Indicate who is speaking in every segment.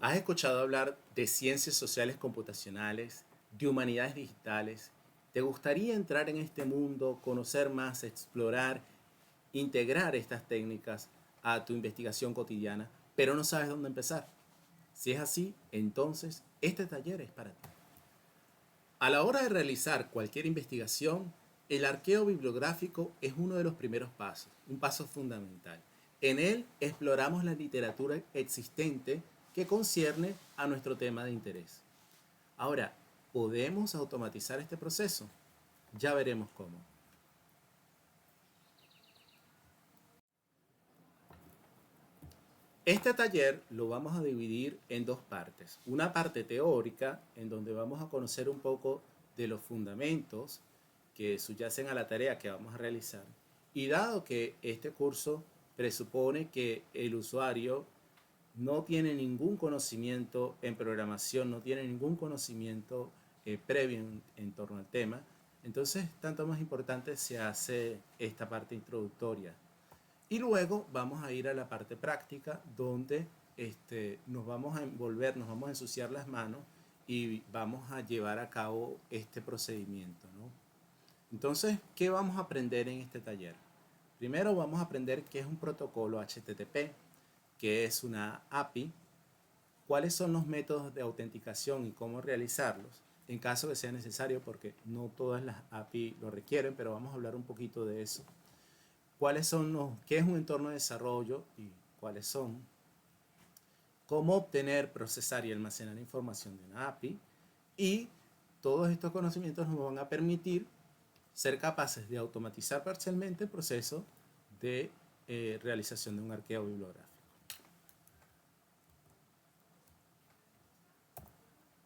Speaker 1: ¿Has escuchado hablar de ciencias sociales computacionales, de humanidades digitales? ¿Te gustaría entrar en este mundo, conocer más, explorar, integrar estas técnicas a tu investigación cotidiana, pero no sabes dónde empezar? Si es así, entonces este taller es para ti. A la hora de realizar cualquier investigación, el arqueo bibliográfico es uno de los primeros pasos, un paso fundamental. En él exploramos la literatura existente que concierne a nuestro tema de interés. Ahora, ¿podemos automatizar este proceso? Ya veremos cómo. Este taller lo vamos a dividir en dos partes. Una parte teórica, en donde vamos a conocer un poco de los fundamentos que subyacen a la tarea que vamos a realizar. Y dado que este curso presupone que el usuario no tiene ningún conocimiento en programación, no tiene ningún conocimiento previo en torno al tema, entonces tanto más importante se hace esta parte introductoria. Y luego vamos a ir a la parte práctica donde nos vamos a envolver, nos vamos a ensuciar las manos y vamos a llevar a cabo este procedimiento, ¿no? Entonces, ¿qué vamos a aprender en este taller? Primero vamos a aprender qué es un protocolo HTTP, qué es una API, cuáles son los métodos de autenticación y cómo realizarlos, en caso que sea necesario, porque no todas las API lo requieren, pero vamos a hablar un poquito de eso. Qué es un entorno de desarrollo y cuáles son, cómo obtener, procesar y almacenar información de una API, y todos estos conocimientos nos van a permitir ser capaces de automatizar parcialmente el proceso de realización de un arqueo bibliográfico.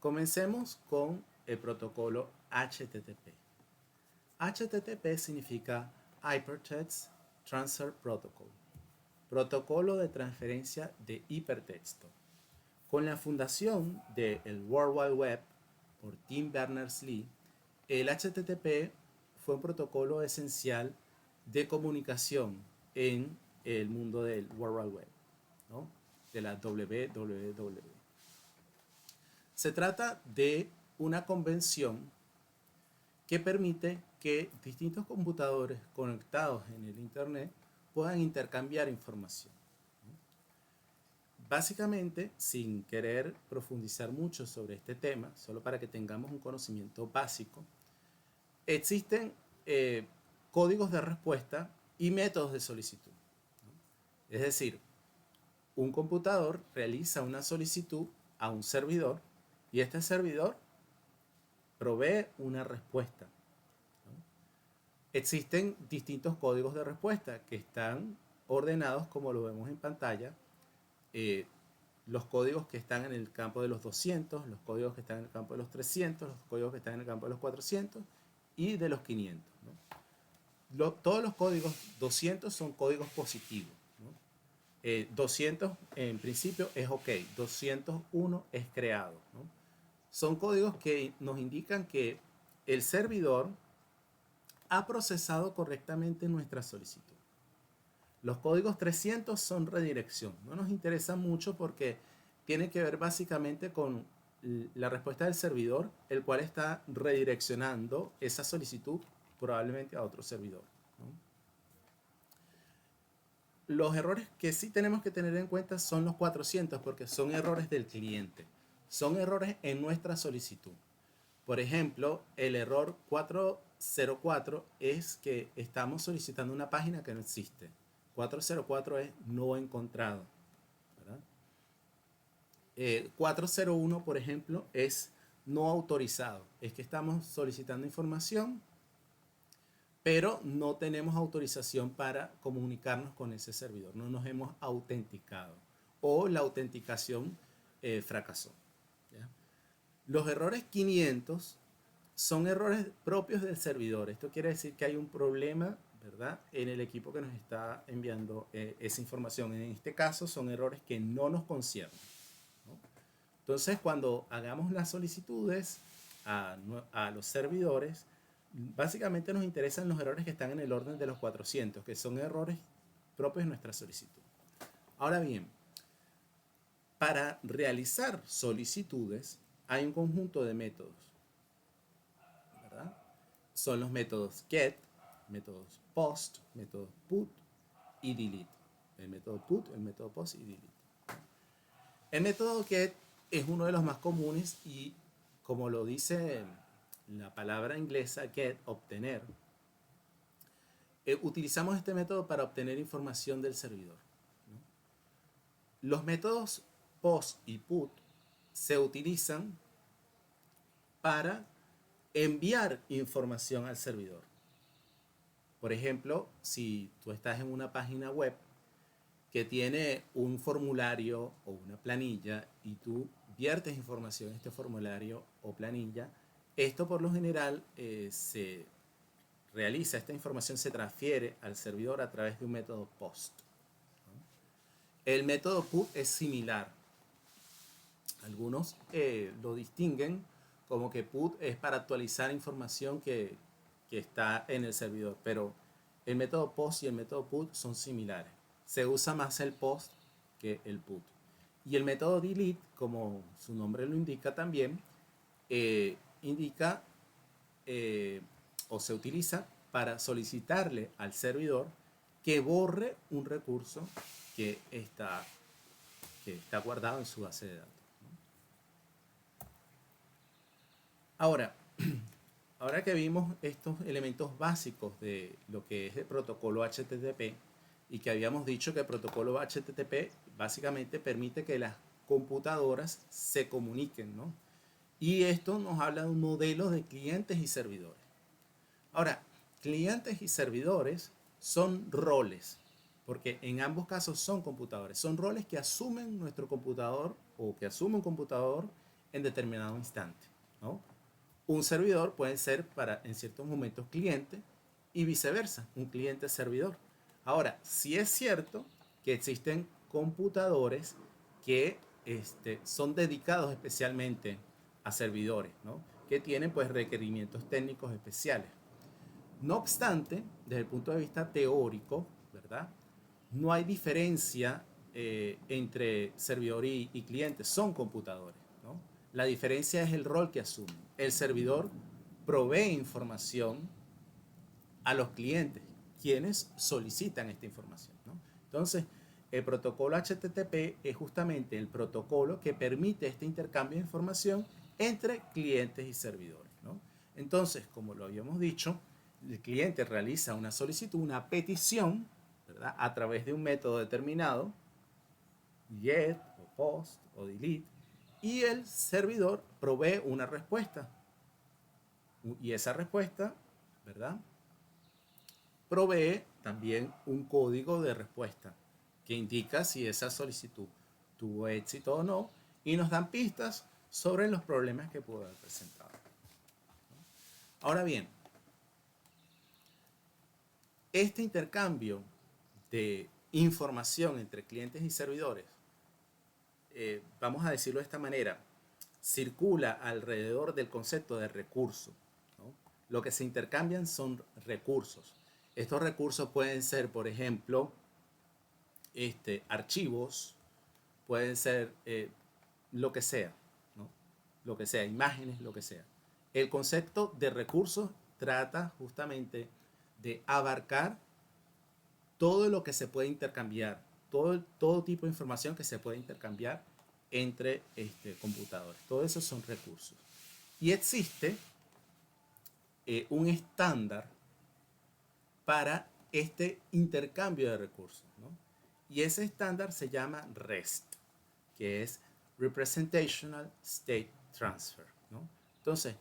Speaker 1: Comencemos con el protocolo HTTP. HTTP significa Hypertext Transfer Protocol, protocolo de transferencia de hipertexto. Con la fundación del World Wide Web por Tim Berners-Lee, el HTTP fue un protocolo esencial de comunicación en el mundo del World Wide Web, ¿no? De la WWW. Se trata de una convención que permite que distintos computadores conectados en el Internet puedan intercambiar información. Básicamente, sin querer profundizar mucho sobre este tema, solo para que tengamos un conocimiento básico, existen códigos de respuesta y métodos de solicitud. Es decir, un computador realiza una solicitud a un servidor y este servidor provee una respuesta. Existen distintos códigos de respuesta que están ordenados como lo vemos en pantalla. Los códigos que están en el campo de los 200, los códigos que están en el campo de los 300, los códigos que están en el campo de los 400 y de los 500, ¿no? Todos los códigos 200 son códigos positivos, ¿no? 200 en principio es OK, 201 es creado, ¿no? Son códigos que nos indican que el servidor ha procesado correctamente nuestra solicitud. Los códigos 300 son redirección. No nos interesa mucho porque tiene que ver básicamente con la respuesta del servidor, el cual está redireccionando esa solicitud probablemente a otro servidor, ¿no? Los errores que sí tenemos que tener en cuenta son los 400 porque son errores del cliente. Son errores en nuestra solicitud. Por ejemplo, el error 404 es que estamos solicitando una página que no existe. 404 es no encontrado, ¿verdad? 401, por ejemplo, es no autorizado. Es que estamos solicitando información, pero no tenemos autorización para comunicarnos con ese servidor. No nos hemos autenticado o la autenticación fracasó, ¿ya? Los errores 500 son errores propios del servidor. Esto quiere decir que hay un problema, ¿verdad?, en el equipo que nos está enviando esa información. En este caso son errores que no nos conciernen, ¿no? Entonces, cuando hagamos las solicitudes a los servidores, básicamente nos interesan los errores que están en el orden de los 400, que son errores propios de nuestra solicitud. Ahora bien, Para realizar solicitudes hay un conjunto de métodos, ¿verdad? Son los métodos get, métodos post, métodos put y delete. El método put, el método post y delete. El método get es uno de los más comunes y, como lo dice la palabra inglesa get, obtener, utilizamos este método para obtener información del servidor, ¿no? Los métodos post y put se utilizan para enviar información al servidor. Por ejemplo, si tú estás en una página web que tiene un formulario o una planilla y tú viertes información en este formulario o planilla, esto por lo general se realiza, esta información se transfiere al servidor a través de un método POST, ¿no? El método PUT es similar. Algunos lo distinguen como que PUT es para actualizar información que está en el servidor, pero el método POST y el método PUT son similares. Se usa más el POST que el PUT. Y el método delete, como su nombre lo indica también, indica o se utiliza para solicitarle al servidor que borre un recurso que está guardado en su base de datos. Ahora, ahora que vimos estos elementos básicos de lo que es el protocolo HTTP y que habíamos dicho que el protocolo HTTP básicamente permite que las computadoras se comuniquen, ¿no? Y esto nos habla de un modelo de clientes y servidores. Ahora, clientes y servidores son roles, porque en ambos casos son computadores, son roles que asumen nuestro computador o que asume un computador en determinado instante, ¿no? Un servidor puede ser para en ciertos momentos cliente y viceversa, un cliente servidor. Ahora, sí es cierto que existen computadores que son dedicados especialmente a servidores, ¿no? Que tienen pues requerimientos técnicos especiales. No obstante, desde el punto de vista teórico, ¿verdad? No hay diferencia entre servidor y cliente, son computadores, ¿no? La diferencia es el rol que asumen. El servidor provee información a los clientes, quienes solicitan esta información, ¿no? Entonces, el protocolo HTTP es justamente el protocolo que permite este intercambio de información entre clientes y servidores, ¿no? Entonces, como lo habíamos dicho, el cliente realiza una solicitud, una petición, ¿verdad? A través de un método determinado, get o post o delete, y el servidor provee una respuesta. Y esa respuesta, ¿verdad? Provee también un código de respuesta que indica si esa solicitud tuvo éxito o no y nos dan pistas sobre los problemas que pudo haber presentado. Ahora bien, este intercambio de información entre clientes y servidores, vamos a decirlo de esta manera, circula alrededor del concepto de recurso, ¿no? Lo que se intercambian son recursos. Estos recursos pueden ser, por ejemplo, archivos, pueden ser lo que sea, ¿no? Lo que sea, imágenes, lo que sea. El concepto de recursos trata justamente de abarcar todo lo que se puede intercambiar, todo tipo de información que se puede intercambiar entre computadores. Todo eso son recursos. Y existe un estándar para este intercambio de recursos, ¿no? Y ese estándar se llama REST, que es Representational State Transfer, ¿no? Entonces,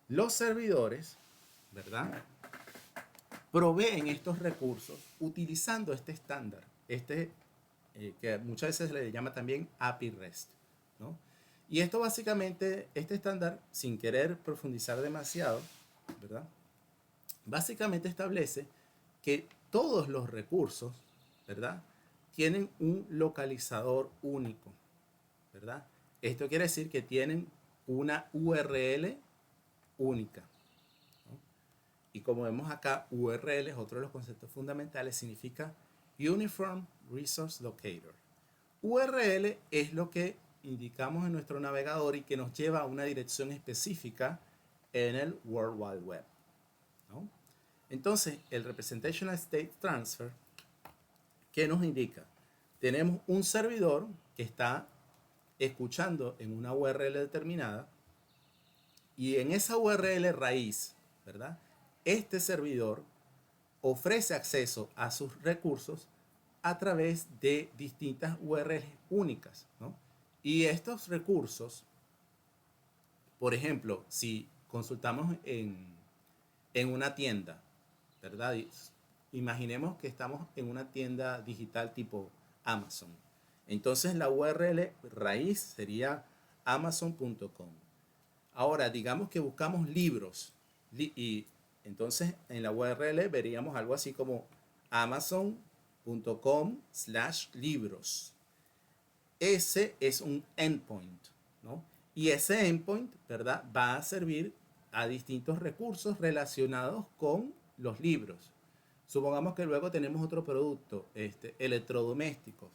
Speaker 1: los servidores, ¿verdad?, proveen estos recursos utilizando este estándar, que muchas veces se le llama también API REST, ¿no? Y esto básicamente, este estándar, sin querer profundizar demasiado, ¿verdad?, básicamente establece que todos los recursos, ¿verdad?, tienen un localizador único, ¿verdad? Esto quiere decir que tienen una URL única, ¿no? Y como vemos acá, URL es otro de los conceptos fundamentales, significa Uniform Resource Locator. URL es lo que indicamos en nuestro navegador y que nos lleva a una dirección específica en el World Wide Web, ¿no? Entonces, el Representational State Transfer, ¿qué nos indica? Tenemos un servidor que está escuchando en una URL determinada y en esa URL raíz, ¿verdad? Este servidor ofrece acceso a sus recursos a través de distintas URLs únicas, ¿no? Y estos recursos, por ejemplo, si consultamos en una tienda, ¿verdad? Imaginemos que estamos en una tienda digital tipo Amazon. Entonces la URL raíz sería amazon.com. Ahora, digamos que buscamos libros y entonces en la URL veríamos algo así como amazon.com/libros. Ese es un endpoint, ¿no? Y ese endpoint, ¿verdad? Va a servir a distintos recursos relacionados con los libros. Supongamos que luego tenemos otro producto, electrodomésticos.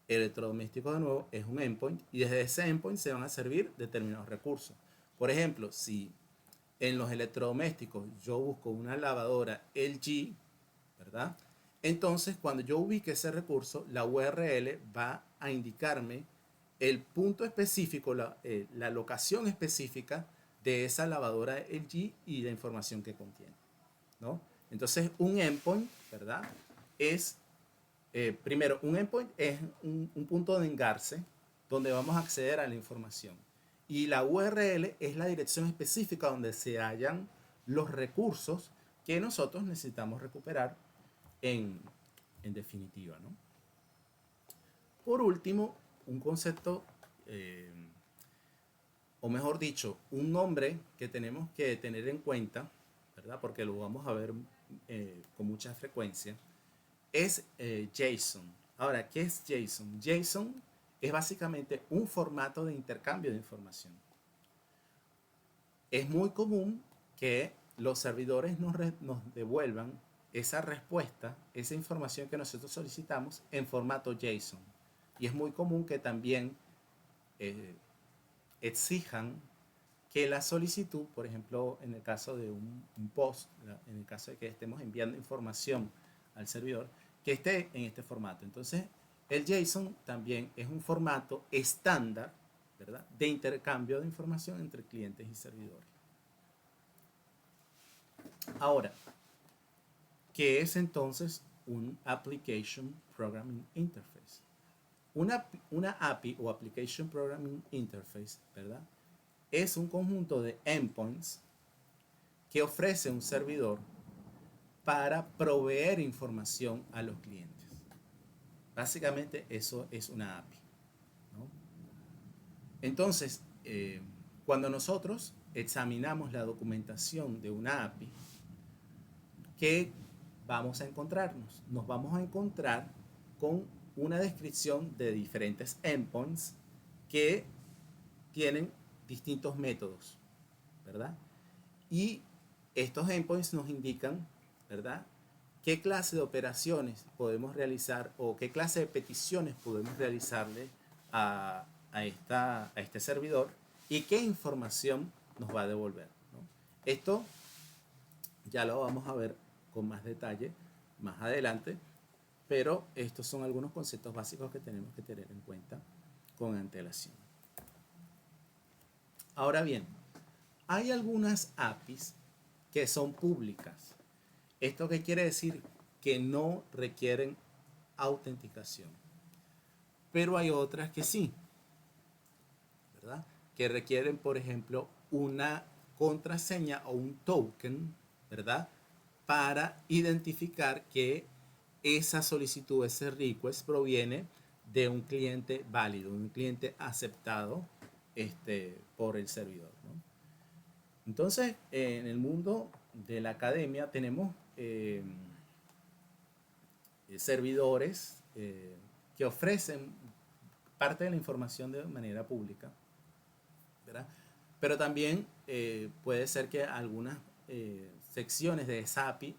Speaker 1: Electrodomésticos de nuevo es un endpoint y desde ese endpoint se van a servir determinados recursos. Por ejemplo, si en los electrodomésticos yo busco una lavadora LG, ¿verdad? Entonces, cuando yo ubique ese recurso, la URL va a indicarme el punto específico, la locación específica de esa lavadora LG y la información que contiene, ¿no? Entonces, un endpoint, ¿verdad? Es, primero, un endpoint es un punto de engarce donde vamos a acceder a la información. Y la URL es la dirección específica donde se hallan los recursos que nosotros necesitamos recuperar en, en definitiva, ¿no? Por último, un concepto, eh, o mejor dicho, un nombre que tenemos que tener en cuenta, ¿verdad? Porque lo vamos a ver con mucha frecuencia, es JSON. Ahora, ¿qué es JSON? JSON es básicamente un formato de intercambio de información. Es muy común que los servidores nos devuelvan esa respuesta, esa información que nosotros solicitamos en formato JSON. Y es muy común que también eh, exijan que la solicitud, por ejemplo, en el caso de un post, en el caso de que estemos enviando información al servidor, que esté en este formato. Entonces, el JSON también es un formato estándar, ¿verdad?, de intercambio de información entre clientes y servidores. Ahora, ¿qué es entonces un Application Programming Interface? Una API o Application Programming Interface, ¿verdad?, es un conjunto de endpoints que ofrece un servidor para proveer información a los clientes. Básicamente eso es una API, ¿no? Entonces, cuando nosotros examinamos la documentación de una API, ¿qué vamos a encontrarnos? Nos vamos a encontrar con una descripción de diferentes endpoints que tienen distintos métodos, ¿verdad? Y estos endpoints nos indican, ¿verdad?, qué clase de operaciones podemos realizar o qué clase de peticiones podemos realizarle a este servidor y qué información nos va a devolver, ¿no? Esto ya lo vamos a ver con más detalle más adelante, pero estos son algunos conceptos básicos que tenemos que tener en cuenta con antelación. Ahora bien, hay algunas APIs que son públicas. ¿Esto qué quiere decir? Que no requieren autenticación. Pero hay otras que sí, ¿verdad? Que requieren, por ejemplo, una contraseña o un token, ¿verdad?, para identificar que esa solicitud, ese request proviene de un cliente válido, un cliente aceptado por el servidor, ¿no? Entonces, en el mundo de la academia tenemos servidores que ofrecen parte de la información de manera pública, ¿verdad? Pero también puede ser que algunas secciones de esa API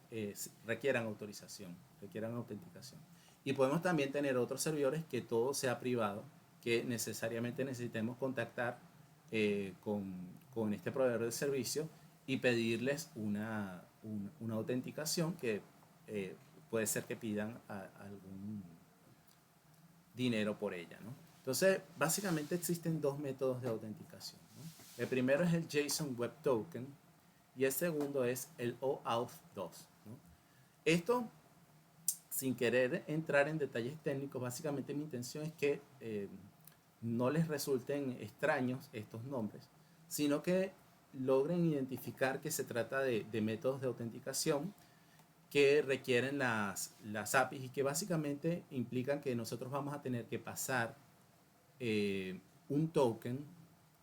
Speaker 1: requieran autorización, requieran autenticación. Y podemos también tener otros servidores que todo sea privado, que necesariamente necesitemos contactar con este proveedor de servicio y pedirles una autenticación que puede ser que pidan algún dinero por ella, ¿no? Entonces, básicamente existen dos métodos de autenticación, ¿no? El primero es el JSON Web Token y el segundo es el OAuth 2, ¿no? Esto, sin querer entrar en detalles técnicos, básicamente mi intención es que no les resulten extraños estos nombres, sino que logren identificar que se trata de métodos de autenticación que requieren las APIs y que básicamente implican que nosotros vamos a tener que pasar un token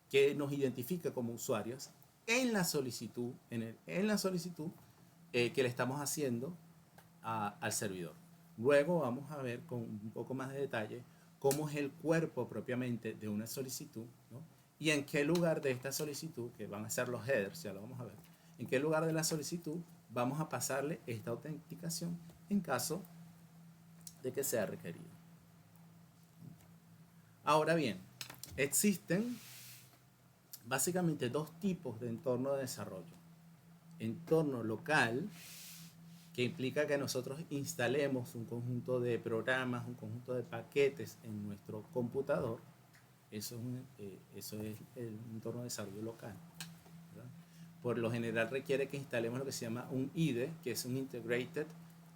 Speaker 1: que nos identifique como usuarios en la solicitud, en la solicitud que le estamos haciendo al servidor. Luego vamos a ver con un poco más de detalle cómo es el cuerpo propiamente de una solicitud, ¿no? Y en qué lugar de esta solicitud, que van a ser los headers, ya lo vamos a ver, en qué lugar de la solicitud vamos a pasarle esta autenticación en caso de que sea requerido. Ahora bien, existen básicamente dos tipos de entorno de desarrollo. Entorno local, que implica que nosotros instalemos un conjunto de programas, un conjunto de paquetes en nuestro computador. Eso es el entorno de desarrollo local, ¿verdad? Por lo general requiere que instalemos lo que se llama un IDE, que es un Integrated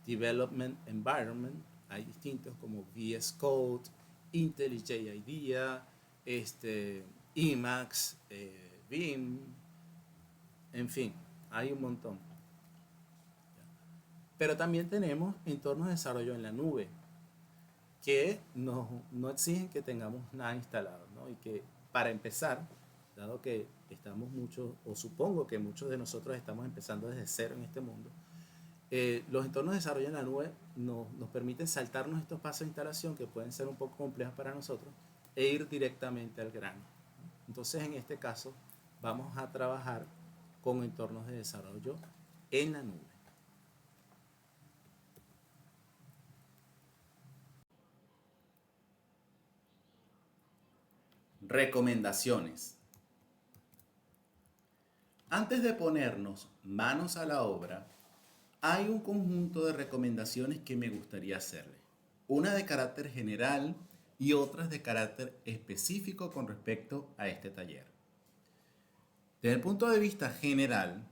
Speaker 1: Development Environment. Hay distintos como VS Code, IntelliJ IDEA, Emacs, Vim, en fin, hay un montón. Pero también tenemos entornos de desarrollo en la nube que no exigen que tengamos nada instalado, ¿no? Y que para empezar, dado que estamos muchos, o supongo que muchos de nosotros estamos empezando desde cero en este mundo, los entornos de desarrollo en la nube nos permiten saltarnos estos pasos de instalación que pueden ser un poco complejos para nosotros e ir directamente al grano. Entonces, en este caso, vamos a trabajar con entornos de desarrollo en la nube. Recomendaciones. Antes de ponernos manos a la obra, hay un conjunto de recomendaciones que me gustaría hacerle. Una de carácter general y otras de carácter específico con respecto a este taller. Desde el punto de vista general,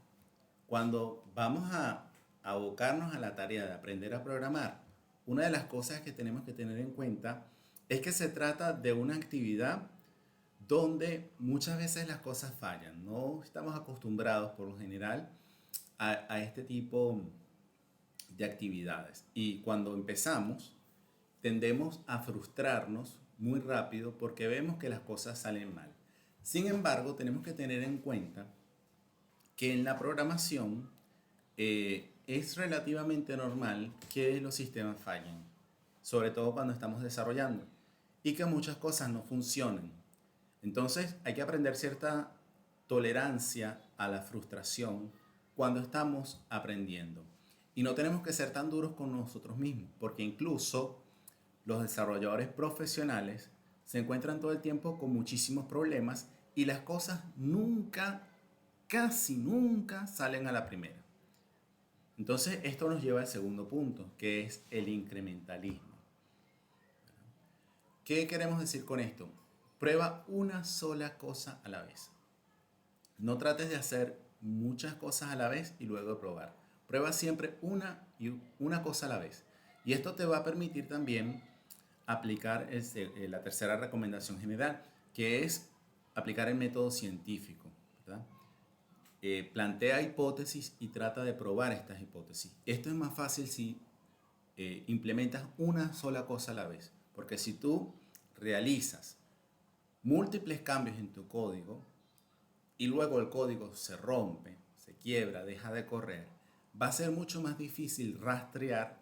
Speaker 1: cuando vamos a abocarnos a la tarea de aprender a programar, una de las cosas que tenemos que tener en cuenta es que se trata de una actividad donde muchas veces las cosas fallan. No estamos acostumbrados por lo general a este tipo de actividades. Y cuando empezamos, tendemos a frustrarnos muy rápido porque vemos que las cosas salen mal. Sin embargo, tenemos que tener en cuenta que en la programación es relativamente normal que los sistemas fallen, sobre todo cuando estamos desarrollando, y que muchas cosas no funcionen. Entonces hay que aprender cierta tolerancia a la frustración cuando estamos aprendiendo. Y no tenemos que ser tan duros con nosotros mismos, porque incluso los desarrolladores profesionales se encuentran todo el tiempo con muchísimos problemas y las cosas nunca, casi nunca salen a la primera. Entonces esto nos lleva al segundo punto, que es el incrementalismo. ¿Qué queremos decir con esto? Prueba una sola cosa a la vez. No trates de hacer muchas cosas a la vez y luego probar. Prueba siempre una cosa a la vez. Y esto te va a permitir también aplicar la tercera recomendación general, que es aplicar el método científico, ¿verdad? Plantea hipótesis y trata de probar estas hipótesis. Esto es más fácil si implementas una sola cosa a la vez, porque si tú realizas múltiples cambios en tu código y luego el código se rompe, se quiebra, deja de correr, va a ser mucho más difícil rastrear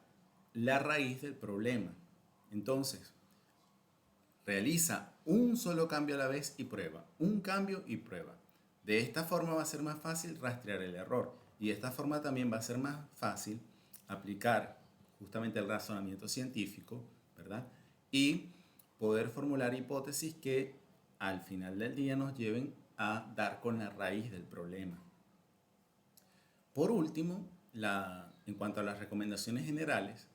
Speaker 1: la raíz del problema. Entonces, realiza un solo cambio a la vez y prueba, un cambio y prueba. De esta forma va a ser más fácil rastrear el error y de esta forma también va a ser más fácil aplicar justamente el razonamiento científico, ¿verdad? Y poder formular hipótesis que al final del día nos lleven a dar con la raíz del problema. Por último, en cuanto a las recomendaciones generales,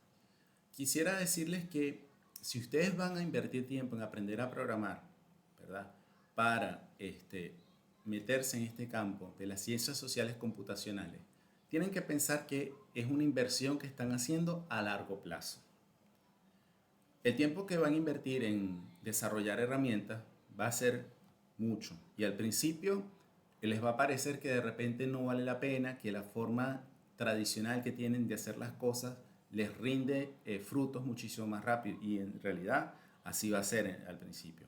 Speaker 1: quisiera decirles que si ustedes van a invertir tiempo en aprender a programar, ¿verdad? Para meterse en este campo de las ciencias sociales computacionales, tienen que pensar que es una inversión que están haciendo a largo plazo. El tiempo que van a invertir en desarrollar herramientas va a ser mucho y al principio les va a parecer que de repente no vale la pena, que la forma tradicional que tienen de hacer las cosas les rinde frutos muchísimo más rápido y en realidad así va a ser al principio.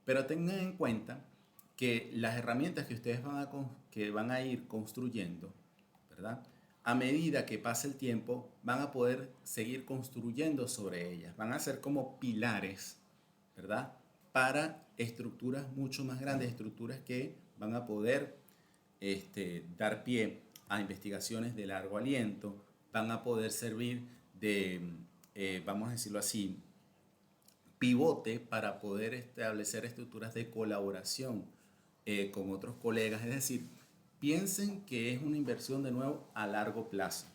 Speaker 1: Pero tengan en cuenta que las herramientas que ustedes van a ir construyendo, ¿verdad? A medida que pase el tiempo, van a poder seguir construyendo sobre ellas. Van a ser como pilares, ¿verdad? Para estructuras mucho más grandes, estructuras que van a poder dar pie a investigaciones de largo aliento, van a poder servir de, vamos a decirlo así, pivote para poder establecer estructuras de colaboración con otros colegas. Es decir, piensen que es una inversión de nuevo a largo plazo,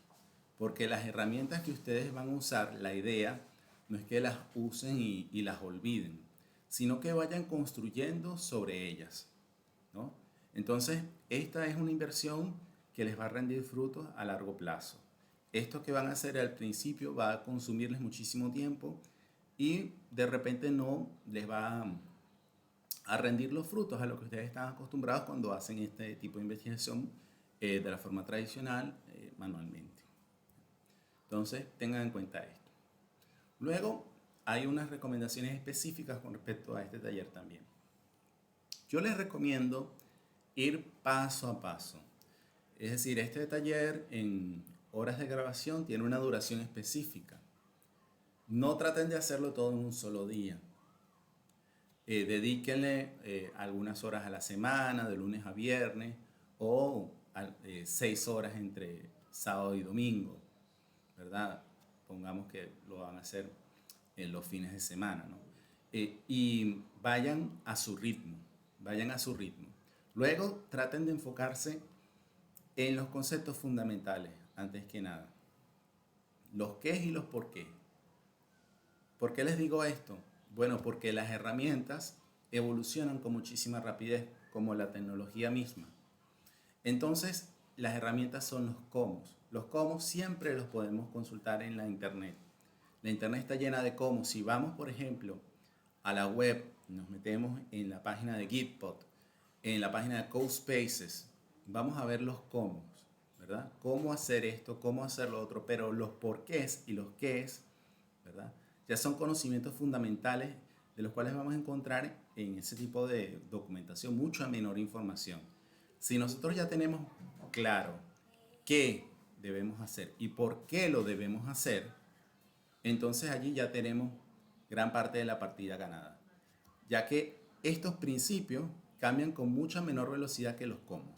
Speaker 1: porque las herramientas que ustedes van a usar, la idea no es que las usen y las olviden, sino que vayan construyendo sobre ellas, ¿no? Entonces, esta es una inversión que les va a rendir frutos a largo plazo. Esto que van a hacer al principio va a consumirles muchísimo tiempo y de repente no les va a rendir los frutos a lo que ustedes están acostumbrados cuando hacen este tipo de investigación de la forma tradicional, manualmente. Entonces, tengan en cuenta esto. Luego, hay unas recomendaciones específicas con respecto a este taller también. Yo les recomiendo ir paso a paso. Es decir, este taller en horas de grabación tiene una duración específica. No traten de hacerlo todo en un solo día. Dedíquenle algunas horas a la semana, de lunes a viernes, o 6 horas entre sábado y domingo, ¿verdad? Pongamos que lo van a hacer en los fines de semana, ¿no? Y vayan a su ritmo, vayan a su ritmo. Luego traten de enfocarse en los conceptos fundamentales, antes que nada. Los qué y los por qué. ¿Por qué les digo esto? Bueno, porque las herramientas evolucionan con muchísima rapidez, como la tecnología misma. Entonces, las herramientas son los cómo. Los cómo siempre los podemos consultar en la internet. La internet está llena de cómo. Si vamos, por ejemplo, a la web, nos metemos en la página de Gitpod, en la página de CodeSpaces, vamos a ver los cómo, ¿verdad? Cómo hacer esto, cómo hacer lo otro, pero los porqués y los qués, ¿verdad? Ya son conocimientos fundamentales de los cuales vamos a encontrar en ese tipo de documentación mucha menor información. Si nosotros ya tenemos claro qué debemos hacer y por qué lo debemos hacer, entonces allí ya tenemos gran parte de la partida ganada, ya que estos principios cambian con mucha menor velocidad que los cómo.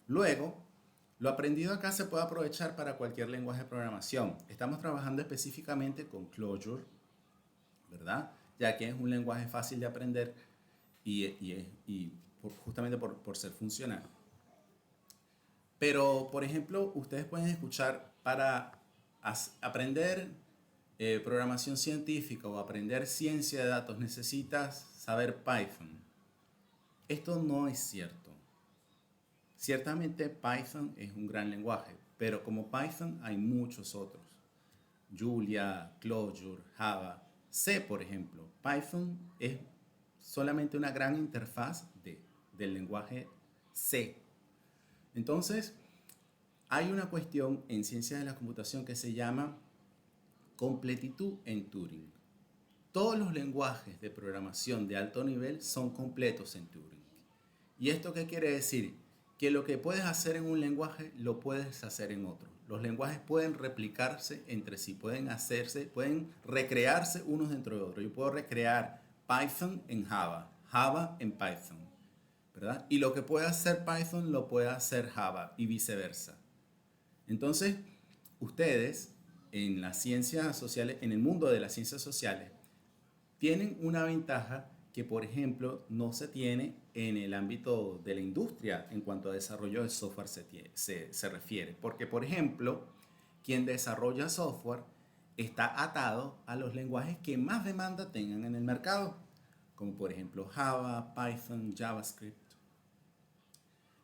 Speaker 1: Luego, lo aprendido acá se puede aprovechar para cualquier lenguaje de programación. Estamos trabajando específicamente con Clojure, ¿verdad? Ya que es un lenguaje fácil de aprender justamente por ser funcional. Pero, por ejemplo, ustedes pueden escuchar para aprender programación científica o aprender ciencia de datos necesitas saber Python. Esto no es cierto. Ciertamente Python es un gran lenguaje, pero como Python hay muchos otros. Julia, Clojure, Java, C, por ejemplo. Python es solamente una gran interfaz del lenguaje C. Entonces, hay una cuestión en ciencias de la computación que se llama completitud en Turing. Todos los lenguajes de programación de alto nivel son completos en Turing. ¿Y esto qué quiere decir? Que lo que puedes hacer en un lenguaje lo puedes hacer en otro. Los lenguajes pueden replicarse entre sí, pueden recrearse unos dentro de otros. Yo puedo recrear Python en Java, Java en Python, ¿verdad? Y lo que puede hacer Python lo puede hacer Java y viceversa. Entonces, ustedes en las ciencias sociales, en el mundo de las ciencias sociales, tienen una ventaja que, por ejemplo, no se tiene en el ámbito de la industria en cuanto a desarrollo de software se refiere. Porque, por ejemplo, quien desarrolla software está atado a los lenguajes que más demanda tengan en el mercado, como por ejemplo Java, Python, JavaScript.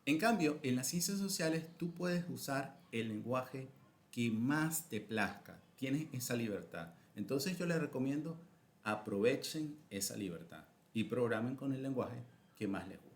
Speaker 1: En cambio, en las ciencias sociales tú puedes usar el lenguaje que más te plazca, tienes esa libertad. Entonces yo les recomiendo aprovechen esa libertad y programen con el lenguaje que más les guste.